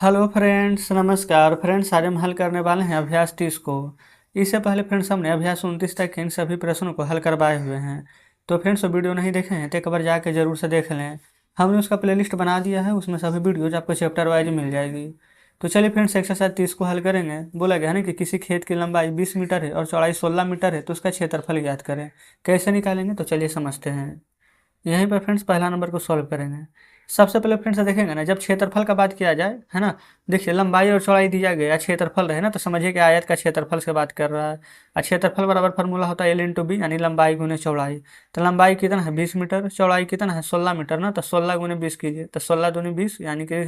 Hello friends, नमस्कार friends. आज हम हल करने वाले हैं अभ्यास 30 को। इससे पहले फ्रेंड्स हमने अभ्यास 29 तक के इन सभी प्रश्नों को हल करवाए हुए हैं। तो फ्रेंड्स वो वीडियो नहीं देखे हैं तो एक बार जाके जरूर से देख लें। हमने उसका प्लेलिस्ट बना दिया है, उसमें सभी वीडियोज आपको चैप्टर वाइज मिल जाएगी। तो चलिए फ्रेंड्स एक्सरसाइज 30 को हल करेंगे। बोला गया है ना कि किसी खेत की लंबाई 20 मीटर है और चौड़ाई 16 मीटर है, तो उसका क्षेत्रफल ज्ञात करें। कैसे निकालेंगे तो चलिए समझते हैं। यहीं पर फ्रेंड्स पहला नंबर को सॉल्व करेंगे। सबसे पहले फ्रेंड्स देखेंगे ना, जब क्षेत्रफल का बात किया जाए है ना, देखिए लंबाई और चौड़ाई दिया गया, क्षेत्रफल रहे ना, तो समझिए कि आयत का क्षेत्रफल से बात कर रहा है। और क्षेत्रफल बराबर फार्मूला होता है एल इंटू बी, यानी लंबाई गुने चौड़ाई। तो लंबाई कितना है 20 मीटर, चौड़ाई कितना है 16 मीटर ना, तो 16 गुने 20 कीजिए, तो 16 दूनी 20 यानी कि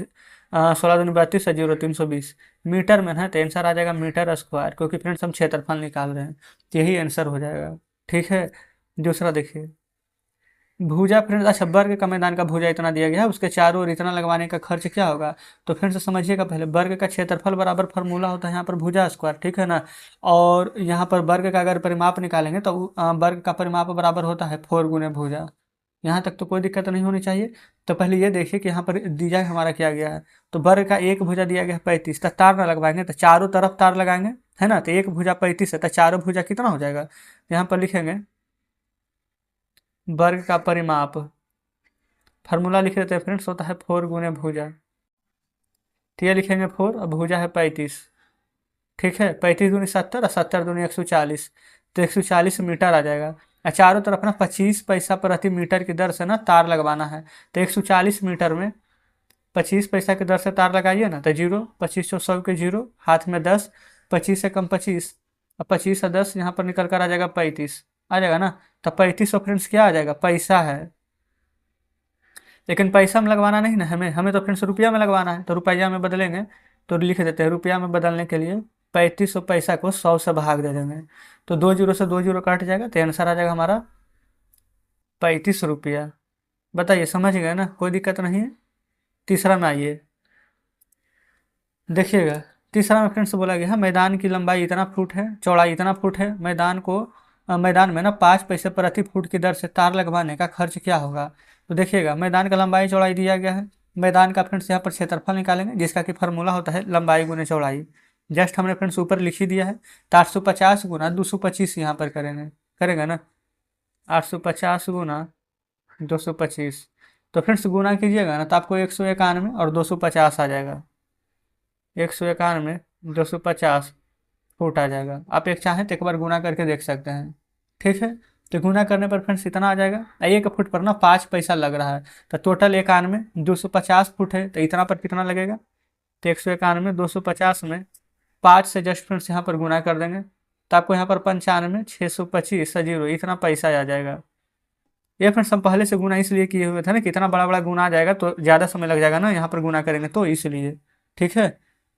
16 दूनी 32 जीरो 320 मीटर में है, तो आंसर आ जाएगा मीटर स्क्वायर, क्योंकि फ्रेंड्स हम क्षेत्रफल निकाल रहे हैं, तो यही आंसर हो जाएगा। ठीक है, दूसरा देखिए भुजा। फ्रेंड्स अच्छा, वर्ग का मैदान का भुजा इतना दिया गया है, उसके चारों ओर इतना लगवाने का खर्च क्या होगा। तो फ्रेंड्स समझिएगा, पहले वर्ग का क्षेत्रफल बराबर फार्मूला होता है यहाँ पर भुजा स्क्वायर, ठीक है ना। और यहाँ पर वर्ग का अगर परिमाप निकालेंगे तो वर्ग का परिमाप बराबर होता है 4 गुने भुजा। यहाँ तक तो कोई दिक्कत नहीं होनी चाहिए। तो पहले ये देखिए कि यहाँ पर दिया हमारा क्या गया है। तो वर्ग का एक भुजा दिया गया है 35, तो तार ना लगवाएंगे, तो चारों तरफ तार लगाएंगे, है ना। तो एक भुजा 35 है, तो चारों भुजा कितना हो जाएगा। यहाँ पर लिखेंगे वर्ग का परिमाप, फार्मूला लिख देते हैं फ्रेंड्स, होता है 4 गुने भुजा। तो ये लिखेंगे 4 और भुजा है 35। ठीक है, 35 दूनी 70 और 70 दूनी 140, तो 140 मीटर आ जाएगा। और चारों तरफ ना 25 पैसा प्रति मीटर की दर से ना तार लगवाना है। तो 140 मीटर में 25 पैसा की दर से तार लगाइए ना, तो जीरो 25 100 के जीरो, हाथ में 10, 25 से कम 25, और 25 से 10 यहाँ पर निकल कर आ जाएगा 35 आ जाएगा ना। तो 35 फ्रेंड्स क्या आ जाएगा, पैसा है। लेकिन पैसा में लगवाना नहीं ना, हमें हमें तो फ्रेंड्स रुपया में लगवाना है, तो रुपया में बदलेंगे। तो लिख देते हैं, रुपया में बदलने के लिए 3500 पैसा को 100 से भाग दे देंगे, तो 2 जीरो से 2 जीरो काट जाएगा, तो आंसर आ जाएगा हमारा 35 रुपया। बताइए, समझ गए ना, कोई दिक्कत नहीं है। तीसरा में आइए, देखिएगा। तीसरा में फ्रेंड्स बोला गया है मैदान की लंबाई इतना फुट है, चौड़ाई इतना फुट है, मैदान में ना 5 पैसे प्रति फुट की दर से तार लगवाने का खर्च क्या होगा। तो देखिएगा, मैदान का लंबाई चौड़ाई दिया गया है, मैदान का फ्रेंड्स यहाँ पर क्षेत्रफल निकालेंगे, जिसका कि फार्मूला होता है लंबाई गुने चौड़ाई। जस्ट हमने फ्रेंड्स ऊपर लिख ही दिया है। तो 850 गुना 225 यहाँ पर करेंगे ना। 850 गुना 225, तो फ्रेंड्स गुना कीजिएगा ना, तो आपको 191 और 250 आ जाएगा। 191 250 फुट आ जाएगा। आप एक चाहें तो एक बार गुना करके देख सकते हैं। ठीक है, तो गुना करने पर फ्रेंड्स इतना आ जाएगा। एक फुट पर ना 5 पैसा लग रहा है, तो टोटल 91 250 फुट है, तो इतना पर कितना लगेगा। तो 191 250 में 5 से जस्ट फ्रेंड्स यहाँ पर गुना कर देंगे, तो आपको यहाँ पर 95 625 जीरो इतना पैसा आ जाएगा। ये फ्रेंड्स हम पहले से गुना इसलिए किए हुए थे ना, कि इतना बड़ा बड़ा गुना आ जाएगा तो ज़्यादा समय लग जाएगा ना यहाँ पर गुना करेंगे, तो इसलिए। ठीक है,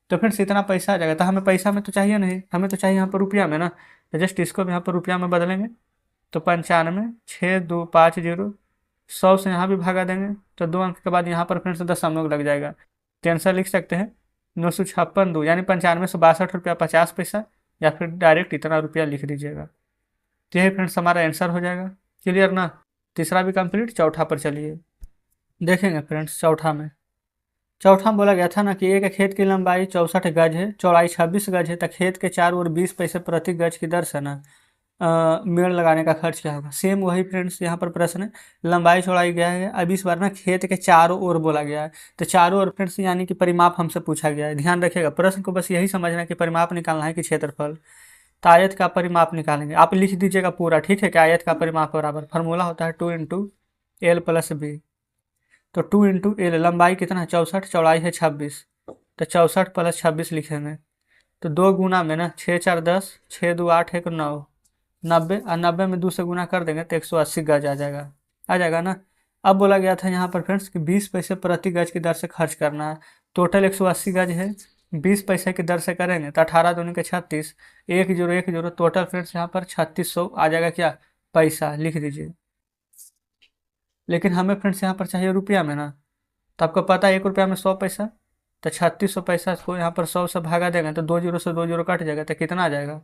तो फ्रेंड्स इतना पैसा आ जाएगा। तो हमें पैसा में तो चाहिए नहीं, हमें तो चाहिए यहाँ पर रुपया में ना। तो जस्ट इसको भी यहाँ पर रुपया में बदलेंगे, तो 95 6 2 5 जीरो, 100 से यहाँ भी भागा देंगे, तो 2 अंक के बाद यहाँ पर फ्रेंड्स 10 लग जाएगा। तो आंसर लिख सकते हैं 956 2, यानी 95 से 62 रुपया 50 पैसा, या फिर डायरेक्ट इतना रुपया लिख दीजिएगा। तो यही फ्रेंड्स हमारा आंसर हो जाएगा। क्लियर ना। तीसरा भी कंप्लीट, चौथा पर चलिए देखेंगे फ्रेंड्स। चौथा में बोला गया था ना कि एक खेत की लंबाई 64 गज है, चौड़ाई 26 गज है, तो खेत के चारों ओर 20 पैसे प्रति गज की दर से ना मेड़ लगाने का खर्च क्या होगा। सेम वही फ्रेंड्स यहाँ पर प्रश्न है, लंबाई चौड़ाई गया है, अब इस बार ना खेत के चारों ओर बोला गया है। तो चारों ओर फ्रेंड्स यानी कि परिमाप हमसे पूछा गया है। ध्यान रखिएगा, प्रश्न को बस यही समझना है कि परिमाप निकालना है कि क्षेत्रफल। तो आयत का परिमाप निकालेंगे, आप लिख दीजिएगा पूरा, ठीक है। कि आयत का परिमाप बराबर फार्मूला होता है 2 इंटू एल प्लस बी। तो 2 इंटू एल, लंबाई कितना है 64, चौड़ाई है 26, तो 64 प्लस 26 लिखेंगे। तो 2 गुना में ना 6 4 10, 6 2 8 1 9, 90, और 90 में 2 से गुना कर देंगे तो 180 गज आ जाएगा ना। अब बोला गया था यहाँ पर फ्रेंड्स कि 20 पैसे प्रति गज की दर से खर्च करना है। टोटल 180 गज है, 20 पैसे की दर से करेंगे तो 18 दूनी के 36, 1 जीरो 1 जीरो, टोटल फ्रेंड्स यहाँ पर 3600 आ जाएगा क्या, पैसा लिख दीजिए। लेकिन हमें फ्रेंड्स यहाँ पर चाहिए रुपया में ना, तो आपको पता है 1 रुपया में 100 पैसा, तो 3600 पैसा को यहाँ पर 100 से भागा देंगे, तो 2 जीरो से 2 जीरो कट जाएगा, तो कितना आ जाएगा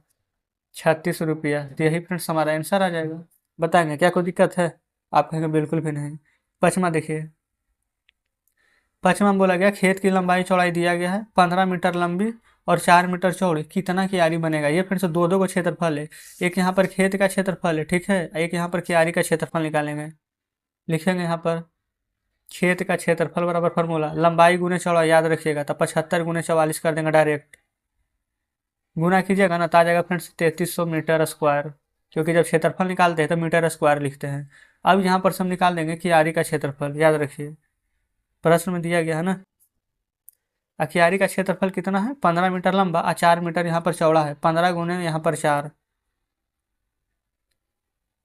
36 रुपया। तो यही फ्रेंड्स हमारा आंसर आ जाएगा। बताएंगे क्या कोई दिक्कत है। आप कहेंगे बिल्कुल भी नहीं। 5वां देखिए, पाँचवा में बोला गया खेत की लंबाई चौड़ाई दिया गया है 15 मीटर लंबी और 4 मीटर चौड़ी, कितना क्यारी बनेगा। ये फिर से दो दो का क्षेत्रफल है, एक यहाँ पर खेत का क्षेत्रफल है, ठीक है, एक यहाँ पर क्यारी का क्षेत्रफल निकालेंगे। लिखेंगे यहाँ पर खेत का क्षेत्रफल बराबर फॉर्मूला लंबाई गुने चौड़ाई, याद रखिएगा, तो 75 गुने 44 कर देंगे डायरेक्ट, गुना कीजिएगा ना तो आ जाएगा फ्रेंड्स 3300 मीटर स्क्वायर, क्योंकि जब क्षेत्रफल निकालते हैं तो मीटर स्क्वायर लिखते हैं। अब यहाँ पर से हम निकाल देंगे क्यारी का क्षेत्रफल, याद रखिए प्रश्न में दिया गया है ना। क्यारी का क्षेत्रफल कितना है 15 मीटर लंबा और 4 मीटर यहाँ पर चौड़ा है, 15 गुने यहाँ पर 4,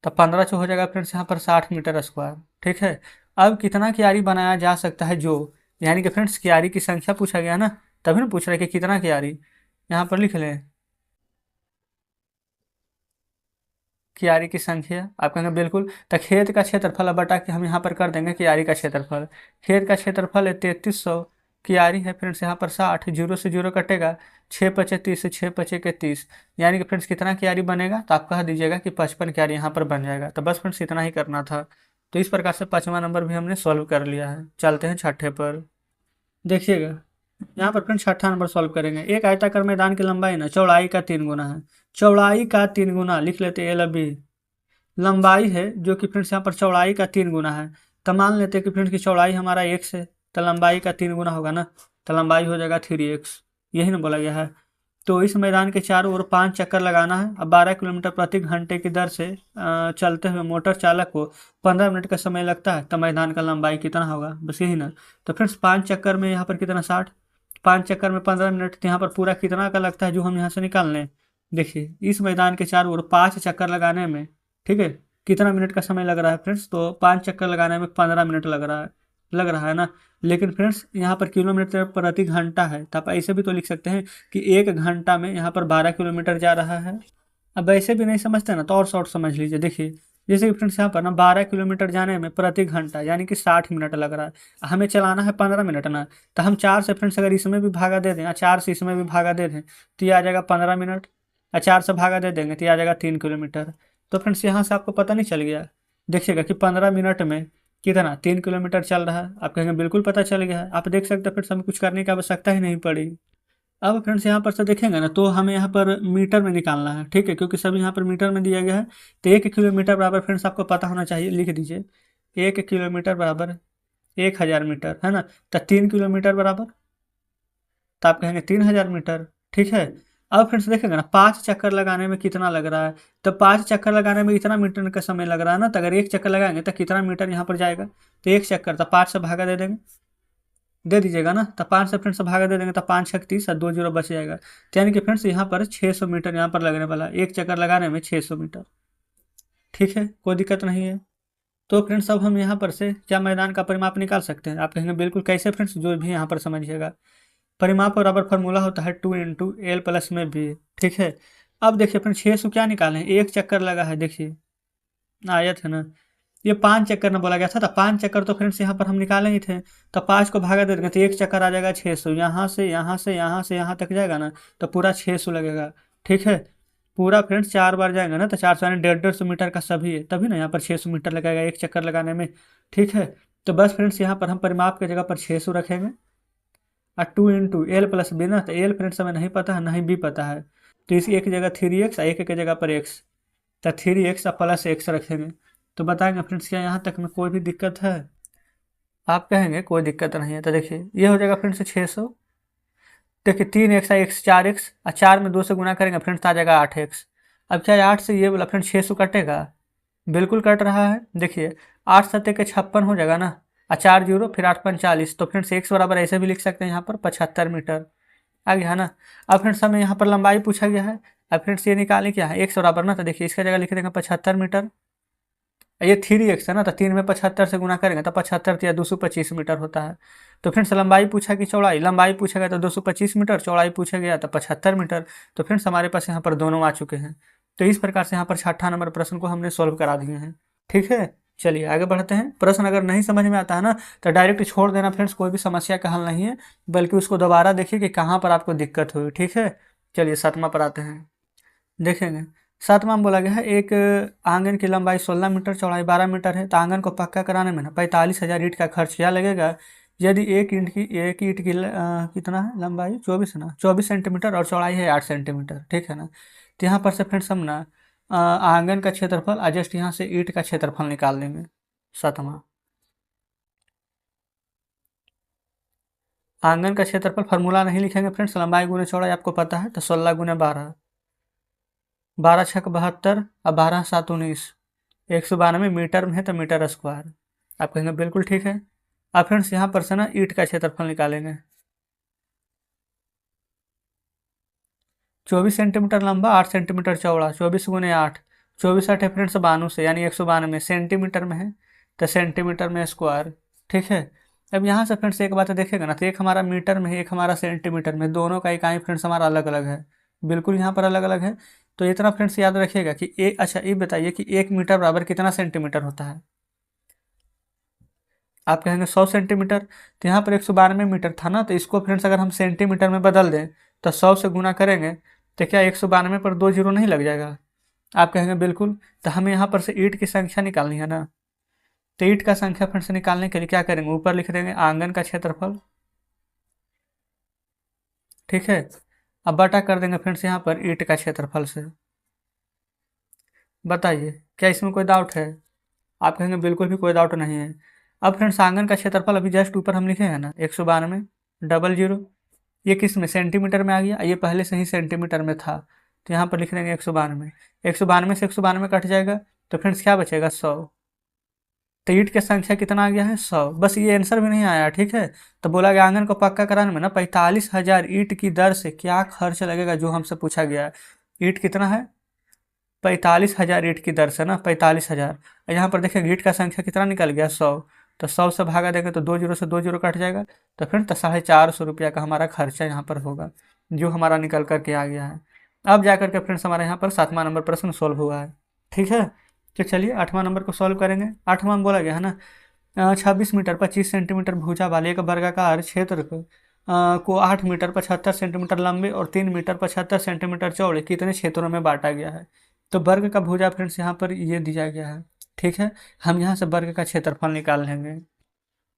तो 15 से हो जाएगा फ्रेंड्स यहाँ पर 60 मीटर स्क्वायर, ठीक है। अब कितना क्यारी बनाया जा सकता है जो, यानी कि फ्रेंड्स क्यारी की संख्या पूछा गया ना, तभी ना पूछ रहे कि कितना क्यारी, यहाँ पर लिख लें क्यारी की संख्या। आप कहेंगे बिल्कुल, तो खेत का क्षेत्रफल बटा के हम यहाँ पर कर देंगे क्यारी का क्षेत्रफल। खेत का क्षेत्रफल है 3300, क्यारी है फ्रेंड्स यहाँ पर 60, जीरो से जीरो कटेगा, 6 पचे 30 से 6 पचे के 30, यानी कि फ्रेंड्स कितना क्यारी बनेगा, तो आप कह दीजिएगा कि 55 क्यारी यहाँ पर बन जाएगा। तो बस फ्रेंड्स इतना ही करना था। तो इस प्रकार से 5वां नंबर भी हमने सॉल्व कर लिया है। चलते हैं छठे पर, देखिएगा यहाँ पर फ्रेंड्स छठा नंबर सॉल्व करेंगे। एक आयताकार मैदान की लंबाई ना चौड़ाई का 3 गुना है, चौड़ाई का 3 गुना लिख लेते हैं, एल बी लंबाई है जो कि फ्रेंड्स यहाँ पर चौड़ाई का 3 गुना है। तो मान लेते हैं कि फ्रेंड्स की चौड़ाई हमारा x है, तो लंबाई का 3 गुना होगा ना, तो लंबाई हो जाएगा 3x, यही ना बोला गया है। तो इस मैदान के चारों ओर 5 चक्कर लगाना है। अब 12 किलोमीटर प्रति घंटे की दर से चलते हुए मोटर चालक को 15 मिनट का समय लगता है, तो मैदान का लंबाई कितना होगा, बस यही ना। तो फ्रेंड्स 5 चक्कर में यहाँ पर कितना 60, 5 चक्कर में 15 मिनट, तो यहाँ पर पूरा कितना का लगता है जो हम यहाँ से निकाल लें। देखिए इस मैदान के चारों ओर 5 चक्कर लगाने में, ठीक है, कितना मिनट का समय लग रहा है फ्रेंड्स, तो 5 चक्कर लगाने में 15 मिनट लग रहा है ना। लेकिन फ्रेंड्स यहाँ पर किलोमीटर प्रति घंटा है, तो आप ऐसे भी तो लिख सकते हैं कि 1 घंटा में यहाँ पर 12 किलोमीटर जा रहा है। अब ऐसे भी नहीं समझते ना तो और शॉर्ट समझ लीजिए। देखिए जैसे कि फ्रेंड्स यहाँ पर ना 12 किलोमीटर जाने में प्रति घंटा यानी कि 60 मिनट लग रहा है, हमें चलाना है 15 मिनट ना, तो हम 4 से फ्रेंड्स अगर इसमें भी भागा दे दें, 4 से इसमें भी भागा दे दें, तो ये आ जाएगा 15 मिनट, 4 से भागा दे देंगे तो ये आ जाएगा 3 किलोमीटर। तो फ्रेंड्स यहाँ से आपको पता नहीं चल गया, देखिएगा कि 15 मिनट में कितना 3 किलोमीटर चल रहा है। आप कहेंगे बिल्कुल पता चल गया है, आप देख सकते हैं फ्रेंड्स हमें कुछ करने की आवश्यकता ही नहीं पड़ी। अब फ्रेंड्स यहाँ पर से देखेंगे ना तो हमें यहाँ पर मीटर में निकालना है, ठीक है, क्योंकि सभी यहाँ पर मीटर में दिया गया है। तो 1 किलोमीटर बराबर फ्रेंड्स आपको पता होना चाहिए, लिख दीजिए 1 किलोमीटर बराबर 1000 मीटर, है ना। तो 3 किलोमीटर बराबर, तो आप कहेंगे 3000 मीटर, ठीक है। अब फ्रेंड्स देखेंगे ना 5 चक्कर लगाने में कितना लग रहा है, तो 5 चक्कर लगाने में इतना मीटर का समय लग रहा है ना, तो अगर 1 चक्कर लगाएंगे तो कितना मीटर यहाँ पर जाएगा, तो 1 चक्कर, तो 5 से भागा दे देंगे, दे दीजिएगा ना, तो 5 से फ्रेंड्स भागा दे देंगे तो 5 छक 30 और 2 जीरो बच जाएगा। तो यानी कि फ्रेंड्स यहाँ पर 600 मीटर यहाँ पर लगने वाला, 1 चक्कर लगाने में 600 मीटर, ठीक है, कोई दिक्कत नहीं है। तो फ्रेंड्स अब हम यहाँ पर से क्या मैदान का परिमाप निकाल सकते हैं। आप कहेंगे बिल्कुल कैसे फ्रेंड्स, जो भी यहाँ पर समझिएगा, परिमाप बराबर फॉर्मूला होता है 2 × L प्लस में भी, ठीक है। अब देखिए फ्रेंड्स 600 क्या निकालें, 1 चक्कर लगा है, देखिए आयत है ना, ये 5 चक्कर ना बोला गया था, तो 5 चक्कर तो फ्रेंड्स यहाँ पर हम निकाले ही थे, तो 5 को भागा दे देंगे तो 1 चक्कर आ जाएगा 600, यहाँ से यहाँ से यहाँ से यहाँ तक जाएगा ना, तो पूरा 600 लगेगा, ठीक है। पूरा फ्रेंड्स 4 बार जाएंगे ना तो 400 यानी 150 मीटर का सभी है, तभी ना यहाँ पर 600 मीटर लगेगा 1 चक्कर लगाने में, ठीक है। तो बस फ्रेंड्स यहाँ पर हम परिमाप की जगह पर 600 रखेंगे और 2 × L प्लस बी ना, तो L फ्रेंड्स हमें नहीं पता है, नहीं बी पता है, तो इसी एक जगह 3x और एक जगह पर x, तो 3x और प्लस x रखेंगे। तो बताएंगे फ्रेंड्स क्या यहाँ तक में कोई भी दिक्कत है। आप कहेंगे कोई दिक्कत नहीं है, तो देखिए ये हो जाएगा फ्रेंड्स 600, देखिए 3x x 4x और 4 में 2 से गुना करेंगे फ्रेंड्स आ जाएगा 8x। अब क्या 8 से ये बोला फ्रेंड्स 600 कटेगा, बिल्कुल कट रहा है। देखिए 8 सत्ते के 56 हो जाएगा ना, और 4 जीरो फिर 8 × 45, तो फ्रेंड्स x बराबर ऐसे भी लिख सकते हैं यहाँ पर 75 मीटर आ गया है ना। अब फ्रेंड्स हमें यहाँ पर लंबाई पूछा गया है, अब फ्रेंड्स ये निकालें क्या है x बराबर ना, तो देखिए इसका जगह लिख देंगे 75 मीटर, ये 3x है ना, तो 3 में 75 से गुना करेंगे तो 75 या 225 मीटर होता है। तो फ्रेंड्स लंबाई पूछा कि चौड़ाई, लंबाई पूछा गया तो 225 मीटर, चौड़ाई पूछा गया तो 75 मीटर। तो फ्रेंड्स हमारे पास यहाँ पर दोनों आ चुके हैं। तो इस प्रकार से यहाँ पर छठा नंबर प्रश्न को हमने सॉल्व करा दिए हैं, ठीक है। चलिए आगे बढ़ते हैं। प्रश्न अगर नहीं समझ में आता है ना तो डायरेक्ट छोड़ देना फ्रेंड्स, कोई भी समस्या का हल नहीं है, बल्कि उसको दोबारा देखिए कि कहाँ पर आपको दिक्कत हुई, ठीक है। चलिए 7वां पर आते हैं, देखेंगे 7वां में बोला गया है एक आंगन की लंबाई 16 मीटर, चौड़ाई 12 मीटर है, तो आंगन को पक्का कराने में ना 45,000 ईंट का खर्च क्या लगेगा, यदि एक ईंट की कितना है लंबाई 24 ना, 24 सेंटीमीटर और चौड़ाई है 8 सेंटीमीटर, ठीक है ना। तो यहाँ पर से फ्रेंड्स हम ना आंगन का क्षेत्रफल जस्ट यहाँ से ईंट का क्षेत्रफल निकाल लेंगे। सातवां, आंगन का क्षेत्रफल फार्मूला नहीं लिखेंगे फ्रेंड्स, लंबाई गुने चौड़ाई आपको पता है, तो 16 गुने 12, 12 छक 72 और 12 7 19, 192 मीटर में है तो मीटर स्क्वायर। आप कहेंगे बिल्कुल ठीक है। अब फ्रेंड्स यहाँ पर से ना ईंट का क्षेत्रफल निकालेंगे। 24 सेंटीमीटर लंबा, 8 सेंटीमीटर चौड़ा, 24 गुने 8, 24 8 है फ्रेंड्स 92 से, यानी 192 सेंटीमीटर में है तो सेंटीमीटर में स्क्वायर, ठीक है। अब यहाँ से फ्रेंड्स एक बात देखेगा ना, तो एक हमारा मीटर में है, एक हमारा सेंटीमीटर में, दोनों का इकाई फ्रेंड्स हमारा अलग अलग है, बिल्कुल यहाँ पर अलग अलग है। तो इतना फ्रेंड्स याद रखिएगा कि अच्छा ये बताइए कि 1 मीटर बराबर कितना सेंटीमीटर होता है। आप कहेंगे 100 सेंटीमीटर, तो यहाँ पर 192 मीटर था ना, तो इसको फ्रेंड्स अगर हम सेंटीमीटर में बदल दें तो 100 से गुना करेंगे तो क्या 192 पर 2 जीरो नहीं लग जाएगा। आप कहेंगे बिल्कुल। तो हमें यहाँ पर से ईंट की संख्या निकालनी है ना, तो ईंट का संख्या फ्रेंड्स निकालने के लिए क्या करेंगे, ऊपर लिख देंगे आंगन का क्षेत्रफल, ठीक है। अब बटा कर देंगे फ्रेंड्स यहाँ पर ईंट का क्षेत्रफल से। बताइए क्या इसमें कोई डाउट है। आप कहेंगे बिल्कुल भी कोई डाउट नहीं है। अब फ्रेंड्स आंगन का क्षेत्रफल अभी जस्ट ऊपर हम लिखे हैं ना 192 डबल जीरो, ये किस में सेंटीमीटर में आ गया, ये पहले से ही सेंटीमीटर में था, तो यहाँ पर लिख देंगे 192, 192 से 192 कट जाएगा तो फ्रेंड्स क्या बचेगा 100। तो ईंट की संख्या कितना आ गया है 100, बस ये आंसर भी नहीं आया, ठीक है। तो बोला गया आंगन को पक्का कराने में ना 45,000 ईंट की दर से क्या खर्च लगेगा, जो हमसे पूछा गया है। ईंट कितना है 45,000 ईंट की दर से ना 45,000, यहाँ पर देखिए ईंट का संख्या कितना निकल गया 100, तो 100 से भागा देंगे तो 2 जीरो से 2 जीरो कट जाएगा, तो फिर तो 450 रुपया का हमारा खर्चा यहाँ पर होगा, जो हमारा निकल करके आ गया है। अब जा करके फ्रेंड्स हमारे यहाँ पर 7वां नंबर प्रश्न सोल्व हुआ है, ठीक है। तो चलिए 8वां नंबर को सॉल्व करेंगे। 8वां में बोला गया है ना 26 मीटर 25 सेंटीमीटर भुजा वाले एक वर्गाकार क्षेत्र को 8 मीटर 75 सेंटीमीटर लंबे और 3 मीटर 75 सेंटीमीटर चौड़े कितने क्षेत्रों में बांटा गया है। तो वर्ग का भुजा फ्रेंड्स यहाँ पर ये दिया गया है, ठीक है। हम यहाँ से वर्ग का क्षेत्रफल निकाल लेंगे।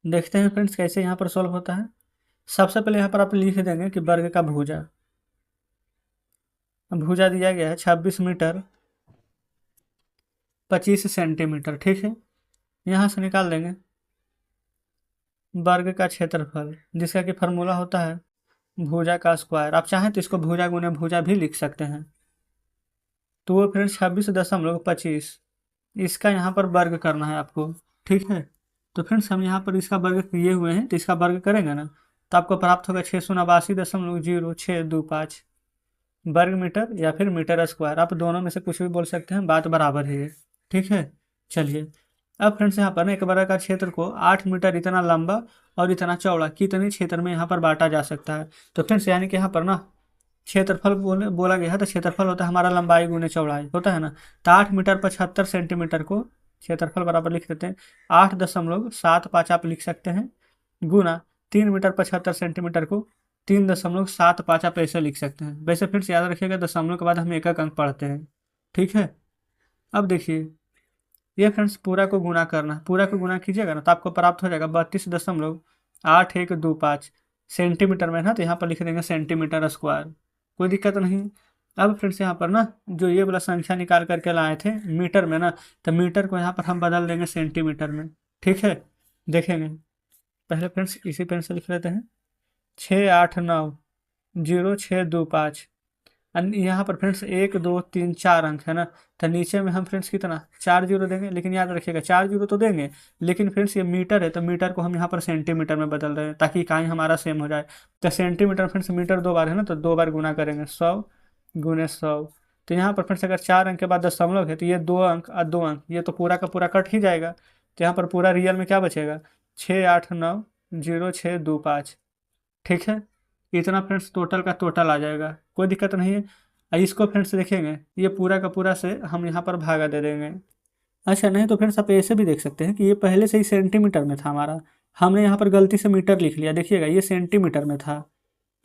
देखते हैं फ्रेंड्स कैसे यहाँ पर सॉल्व होता है। सबसे पहले यहाँ पर आप लिख देंगे कि वर्ग का भुजा, भुजा दिया गया है 26 मीटर 25 सेंटीमीटर, ठीक है। यहाँ से निकाल देंगे वर्ग का क्षेत्रफल, जिसका कि फार्मूला होता है भुजा का स्क्वायर। आप चाहें तो इसको भुजा गुने भुजा भी लिख सकते हैं। तो वो फ्रेंड्स 26.25, इसका यहाँ पर वर्ग करना है आपको, ठीक है। तो फ्रेंड्स हम यहाँ पर इसका वर्ग किए हुए हैं, तो इसका वर्ग करेंगे ना तो आपको प्राप्त होगा 689.025 वर्ग मीटर या फिर मीटर स्क्वायर। आप दोनों में से कुछ भी बोल सकते हैं, बात बराबर है ये, ठीक है। चलिए अब फ्रेंड्स यहाँ पर ना एक वर्ग का क्षेत्र को 8 मीटर इतना लंबा और इतना चौड़ा कितने क्षेत्र में यहाँ पर बांटा जा सकता है। तो फ्रेंड्स यानी कि यहाँ पर ना क्षेत्रफल बोला गया है, तो क्षेत्रफल होता है हमारा लंबाई गुने चौड़ाई, होता है ना। तो 8 मीटर 75 सेंटीमीटर को क्षेत्रफल बराबर लिख देते हैं 8.75 आप लिख सकते हैं, गुना 3 मीटर 75 सेंटीमीटर को 3.75 आप ऐसे लिख सकते हैं। वैसे फिर से याद रखिएगा दशमलव के बाद हम एक अंक पढ़ते हैं, ठीक है। अब देखिए ये फ्रेंड्स पूरा को गुना करना, पूरा को गुना कीजिएगा ना तो आपको प्राप्त हो जाएगा 32.8125 सेंटीमीटर में ना, तो यहाँ पर लिख देंगे सेंटीमीटर स्क्वायर, कोई दिक्कत नहीं। अब फ्रेंड्स यहाँ पर ना जो ये वाला संख्या निकाल करके लाए थे मीटर में ना, तो मीटर को यहाँ पर हम बदल देंगे सेंटीमीटर में, ठीक है। देखेंगे पहले फ्रेंड्स इसी पेन से लिख लेते हैं 689.0625, यहाँ पर फ्रेंड्स 1 2 3 4 अंक है ना, तो नीचे में हम फ्रेंड्स कितना 4 जीरो देंगे, लेकिन याद रखिएगा 4 जीरो तो देंगे, लेकिन फ्रेंड्स ये मीटर है तो मीटर को हम यहाँ पर सेंटीमीटर में बदल रहे हैं ताकि इकाई हमारा सेम हो जाए। तो सेंटीमीटर फ्रेंड्स मीटर 2 बार है ना, तो 2 बार गुना करेंगे 100 गुने 100। तो यहाँ पर फ्रेंड्स अगर 4 अंक के बाद दशमलव है तो ये 2 अंक और 2 अंक ये तो पूरा का पूरा कट ही जाएगा, तो यहाँ पर पूरा रियल में क्या बचेगा 689.0625, ठीक है। इतना फ्रेंड्स टोटल का टोटल आ जाएगा, कोई दिक्कत नहीं है। इसको फ्रेंड्स देखेंगे ये पूरा का पूरा से हम यहाँ पर भागा दे देंगे। अच्छा नहीं तो फ्रेंड्स आप ऐसे भी देख सकते हैं कि ये पहले से ही सेंटीमीटर में था हमारा, हमने यहाँ पर गलती से मीटर लिख लिया, देखिएगा ये सेंटीमीटर में था।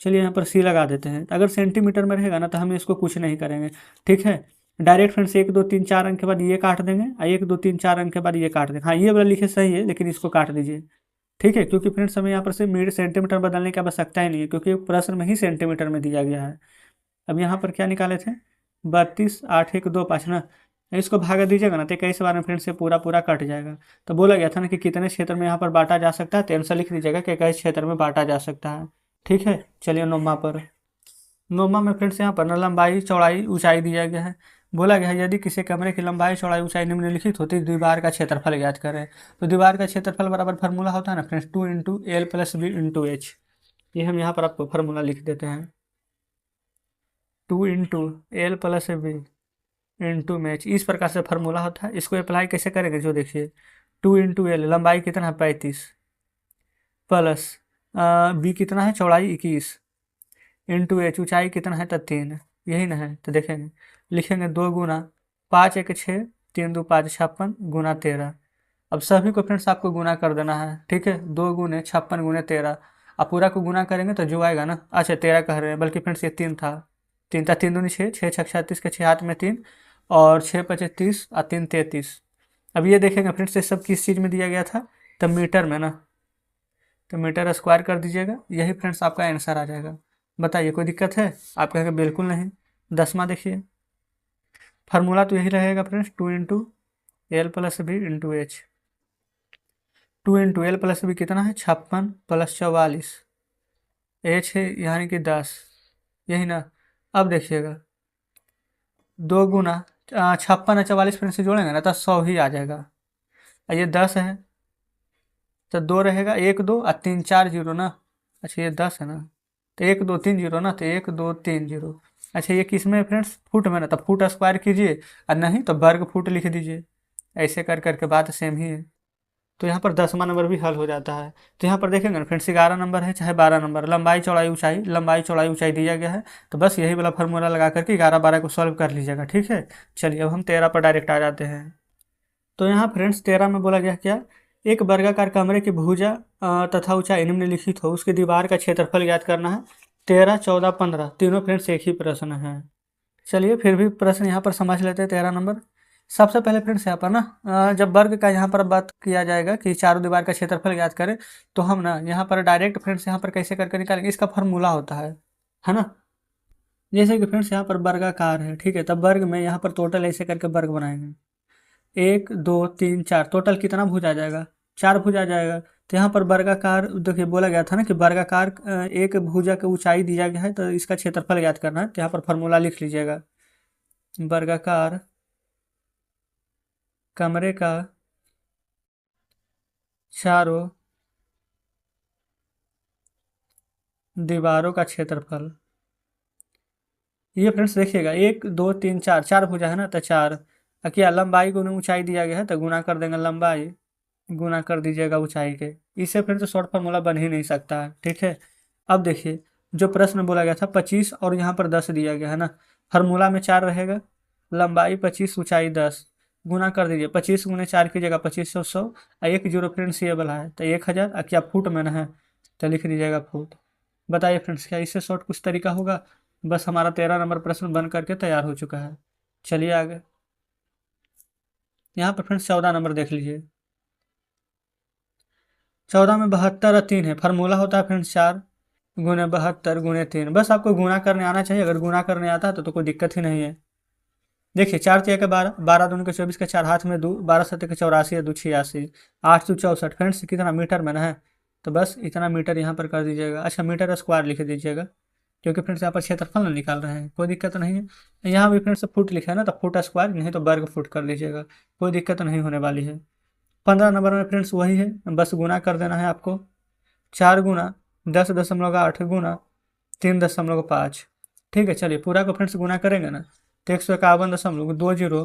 चलिए यहाँ पर सी लगा देते हैं, अगर सेंटीमीटर में रहेगा ना तो हम इसको कुछ नहीं करेंगे, ठीक है। डायरेक्ट फ्रेंड्स 1 2 3 4 अंक के बाद ये काट देंगे, 1 2 3 4 अंक के बाद ये काट देंगे। हाँ ये वाला लिखे सही है, लेकिन इसको काट दीजिए, ठीक है, क्योंकि फ्रेंड्स हमें यहाँ पर से मीटर सेंटीमीटर बदलने की आवश्यकता ही नहीं है, क्योंकि प्रश्न में ही सेंटीमीटर में दिया गया है। अब यहाँ पर क्या निकाले थे, 32 8 1 2 5 ना, इसको भागा दीजिएगा ना तो 21 बार में फ्रेंड से पूरा पूरा कट जाएगा। तो बोला गया था ना कि कितने क्षेत्र में यहाँ पर बांटा जा सकता है, तो आंसर लिख दीजिएगा कि 21 क्षेत्र में बांटा जा सकता है। ठीक है, चलिए नौमा पर। नौमा में फ्रेंड्स यहाँ पर ना लंबाई चौड़ाई ऊंचाई दिया गया है। बोला गया है यदि किसी कमरे की लंबाई चौड़ाई ऊंचाई निम्नलिखित होती है, दीवार का क्षेत्रफल ज्ञात करें। तो दीवार का क्षेत्रफल बराबर फार्मूला होता है ना फ्रेंड्स, 2 × L + B × H। ये हम यहाँ पर आपको फार्मूला लिख देते हैं, 2 × L + B × H। इस प्रकार से फार्मूला होता है। इसको अप्लाई कैसे करेंगे, जो देखिए 2 × L लंबाई कितना है 35 प्लस बी कितना है चौड़ाई 21 इंटू एच ऊंचाई कितना है तो 3, यही ना है। तो देखेंगे लिखेंगे 2 गुना 5 1 6 3 2 5 56 गुना 13। अब सभी को फ्रेंड्स आपको गुना कर देना है। ठीक है, 2 गुने 56 गुने 13। अब पूरा को गुना करेंगे तो जो आएगा ना, अच्छा 13 कह रहे हैं, बल्कि फ्रेंड्स ये 3 था, 3 था, 3 दूनी 6 6 6 36 के 6 हाथ में 3 और 6 5 30 और 3 33। अब ये देखेंगे फ्रेंड्स ये सब किस चीज़ में दिया गया था, तो मीटर में ना, तो मीटर स्क्वायर कर दीजिएगा, यही फ्रेंड्स आपका आंसर आ जाएगा। बताइए कोई दिक्कत है, आप कहेंगे बिल्कुल नहीं। 10वां देखिए, फार्मूला तो यही रहेगा friends, 2 × L + B × H। 2 × L + B कितना है 56 + 44, H है यानी कि 10, यही ना। अब देखिएगा 2 गुना 56 और 44 फ्रेंड्स से जोड़ेंगे ना तो 100 ही आ जाएगा। ये 10 है तो 2 रहेगा, 1 2 और 3 4 जीरो ना। अच्छा ये 10 है ना, तो 1 2 3 जीरो ना, तो 1 2 3 जीरो। अच्छा ये किस में फ्रेंड्स, फुट में ना, तो फुट स्क्वायर कीजिए और नहीं तो वर्ग फुट लिख दीजिए। ऐसे कर करके बात सेम ही है। तो यहाँ पर 10वां नंबर भी हल हो जाता है। तो यहाँ पर देखेंगे ना फ्रेंड्स 11 नंबर है चाहे 12 नंबर, लंबाई चौड़ाई ऊंचाई दिया गया है। तो बस यही वाला फार्मूला लगा करके 11 12 को सॉल्व कर लीजिएगा। ठीक है, चलिए अब हम 13 पर डायरेक्ट आ जाते हैं। तो यहाँ फ्रेंड्स 13 में बोला गया क्या, एक वर्गाकार कमरे की भुजा तथा ऊंचाई निम्नलिखित हो, उसकी दीवार का क्षेत्रफल ज्ञात करना है। 13 14 15 तीनों फ्रेंड्स एक ही प्रश्न है। चलिए फिर भी प्रश्न यहाँ पर समझ लेते हैं। 13 नंबर, सबसे पहले फ्रेंड्स यहाँ पर ना जब वर्ग का यहाँ पर बात किया जाएगा कि चारों दीवार का क्षेत्रफल ज्ञात करें, तो हम ना यहाँ पर डायरेक्ट फ्रेंड्स यहाँ पर कैसे करके निकालेंगे, इसका फॉर्मूला होता है ना। जैसे कि फ्रेंड्स यहाँ पर वर्गाकार है, ठीक है, तब वर्ग में यहाँ पर टोटल ऐसे करके वर्ग बनाएंगे, 1 2 3 4, टोटल कितना भुजा आ जाएगा, 4 भुजा आ जाएगा। तो यहाँ पर वर्गाकार देखिए बोला गया था ना कि वर्गाकार एक भुजा की ऊंचाई दिया गया है, तो इसका क्षेत्रफल ज्ञात करना है। तो यहाँ पर फॉर्मूला लिख लीजिएगा, वर्गाकार कमरे का चारों दीवारों का क्षेत्रफल। ये फ्रेंड्स देखिएगा 1 2 3 4, 4 भुजा है ना, तो 4 क्या लंबाई को ऊंचाई दिया गया है तो गुना कर देंगे, लंबाई गुना कर दीजिएगा ऊंचाई के। इससे फ्रेंड्स शॉर्ट फार्मूला बन ही नहीं सकता है। ठीक है, अब देखिए जो प्रश्न बोला गया था 25 और यहाँ पर 10 दिया गया है ना, फार्मूला में 4 रहेगा, लंबाई 25 ऊंचाई 10, गुना कर दीजिए, 25 गुने 4 की जगह 25 100 और 1 जीरो फ्रेंड्स ये वाला है तो 1000, क्या फुट में ना है तो लिख दीजिएगा फुट। बताइए फ्रेंड्स क्या इससे शॉर्ट कुछ तरीका होगा। बस हमारा 13 नंबर प्रश्न बन करके तैयार हो चुका है। चलिए आगे, यहाँ पर फ्रेंड्स 14 नंबर देख लीजिए। 14 में 72 और 3 है, फार्मूला होता है फ्रेंड्स 4 गुने 72 गुने 3। बस आपको गुना करने आना चाहिए, अगर गुना करने आता है तो कोई दिक्कत ही नहीं है। देखिए 4 3 के 12, 12 दूनी के 24 के 4 हाथ में 2, 12 7 के 84 2 86, 8 2 64 फ्रेंड्स कितना मीटर में ना है, तो बस इतना मीटर यहाँ पर कर दीजिएगा। अच्छा मीटर स्क्वायर लिख दीजिएगा, क्योंकि फ्रेंड्स यहाँ पर क्षेत्रफल ना निकाल रहे हैं, कोई दिक्कत नहीं है। यहाँ भी फ्रेंड्स फुट लिखा है ना, तो फुट स्क्वायर नहीं तो वर्ग फुट कर लीजिएगा, कोई दिक्कत नहीं होने वाली है। 15 नंबर में फ्रेंड्स वही है, बस गुना कर देना है आपको, 4 गुना 10.8 गुना 3.5। ठीक है, चलिए पूरा को फ्रेंड्स गुना करेंगे ना तो 151.20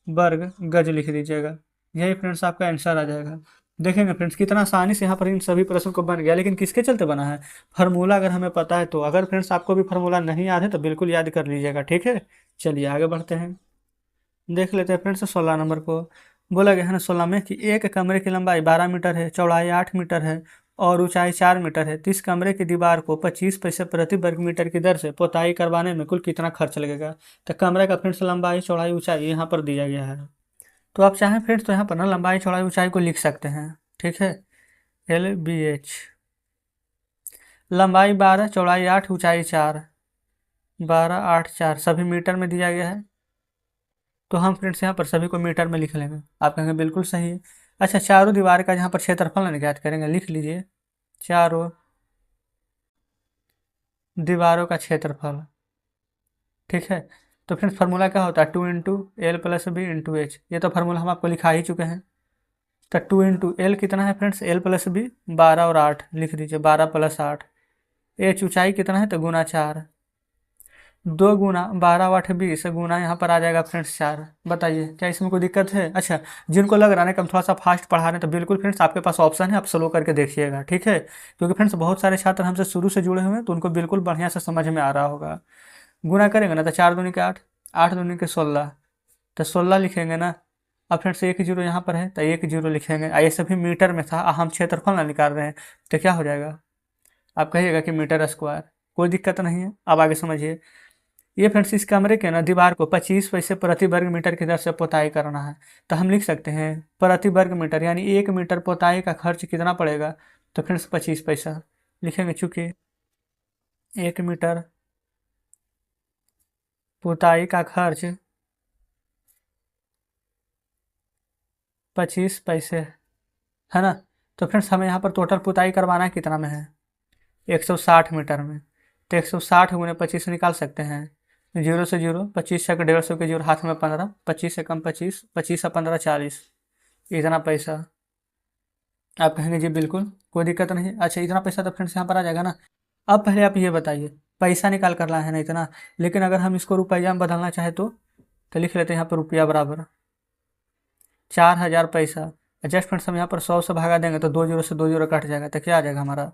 वर्ग गज लिख दीजिएगा, यही फ्रेंड्स आपका आंसर आ जाएगा। देखेंगे फ्रेंड्स कितना आसानी से यहाँ पर इन सभी प्रश्नों को बन गया, लेकिन किसके चलते बना है, फार्मूला अगर हमें पता है तो। अगर फ्रेंड्स आपको भी फार्मूला नहीं याद है तो बिल्कुल याद कर लीजिएगा। ठीक है, चलिए आगे बढ़ते हैं, देख लेते हैं फ्रेंड्स 16 नंबर को। बोला गया है ना 16 में कि एक कमरे की लंबाई 12 मीटर है, चौड़ाई 8 मीटर है और ऊंचाई 4 मीटर है, तो इस कमरे की दीवार को 25 पैसे प्रति वर्ग मीटर की दर से पोताई करवाने में कुल कितना खर्च लगेगा। तो कमरे का फ्रेंड्स लंबाई चौड़ाई ऊंचाई यहाँ पर दिया गया है। तो आप चाहें फ्रेंड्स तो यहाँ पर ना लंबाई चौड़ाई ऊंचाई को लिख सकते हैं। ठीक है, LBH। लंबाई 12, चौड़ाई 8, ऊंचाई 4, 12, 8, 4 सभी मीटर में दिया गया है। तो हम फ्रेंड्स यहाँ पर सभी को मीटर में लिख लेंगे। आप कहेंगे बिल्कुल सही है। अच्छा, चारों दीवार का यहाँ पर क्षेत्रफल ज्ञात करेंगे, लिख लीजिए चारों दीवारों का क्षेत्रफल। ठीक है, तो फ्रेंड्स फार्मूला क्या होता है, 2 × L + B × H। ये तो फार्मूला हम आपको लिखा ही चुके हैं। तो 2 × L कितना है फ्रेंड्स, L + B 12 और 8 लिख दीजिए, 12 + 8। H ऊंचाई कितना है, तो गुना 4, 2 गुना 12 8 20 गुना यहाँ पर आ जाएगा फ्रेंड्स 4। बताइए क्या इसमें कोई दिक्कत है। अच्छा, जिनको लग रहा है कि हम थोड़ा सा फास्ट पढ़ा रहे हैं, तो बिल्कुल फ्रेंड्स आपके पास ऑप्शन है, आप स्लो करके देखिएगा। ठीक है, क्योंकि फ्रेंड्स बहुत सारे छात्र हमसे शुरू से जुड़े हुए हैं, तो उनको बिल्कुल बढ़िया से समझ में आ रहा होगा। गुना करेंगे ना, तो 4 दूनी के 8, 8 दूनी के 16, तो 16 लिखेंगे ना। अब फ्रेंड्स एक जीरो यहाँ पर है, तो एक जीरो लिखेंगे। ये सभी मीटर में था, हम क्षेत्रफल ना निकाल रहे हैं, तो क्या हो जाएगा, आप कहिएगा कि मीटर स्क्वायर। कोई दिक्कत नहीं है। अब आगे समझिए। ये फ्रेंड्स इस कमरे के ना दीवार को 25 पैसे प्रति वर्ग मीटर की दर से पोताई करना है। तो हम लिख सकते हैं प्रति वर्ग मीटर, यानी 1 मीटर पोताई का खर्च कितना पड़ेगा, तो फ्रेंड्स 25 पैसा लिखेंगे। चूंकि 1 मीटर पोताई का खर्च 25 पैसे है ना। तो फ्रेंड्स हमें यहाँ पर टोटल पुताई करवाना कितना में है, 160 मीटर में। तो 160 गुने 25 निकाल सकते हैं, जीरो से जीरो, 25 से 150 के जीरो, हाथ में 15, 25 से कम 25, 25 से 15 40, इतना पैसा। आप कहेंगे जी बिल्कुल कोई दिक्कत नहीं है। अच्छा, इतना पैसा तो फ्रेंड्स यहाँ पर आ जाएगा ना। अब पहले आप ये बताइए, पैसा निकाल कर लाए हैं ना इतना, लेकिन अगर हम इसको रुपया में बदलना चाहे तो लिख लेते हैं यहाँ पर रुपया बराबर 4000 पैसा। जस्ट फ्रेंड्स हम यहाँ पर 100 से भागा देंगे तो 2 जीरो से 2 जीरो कट जाएगा, तो क्या आ जाएगा हमारा,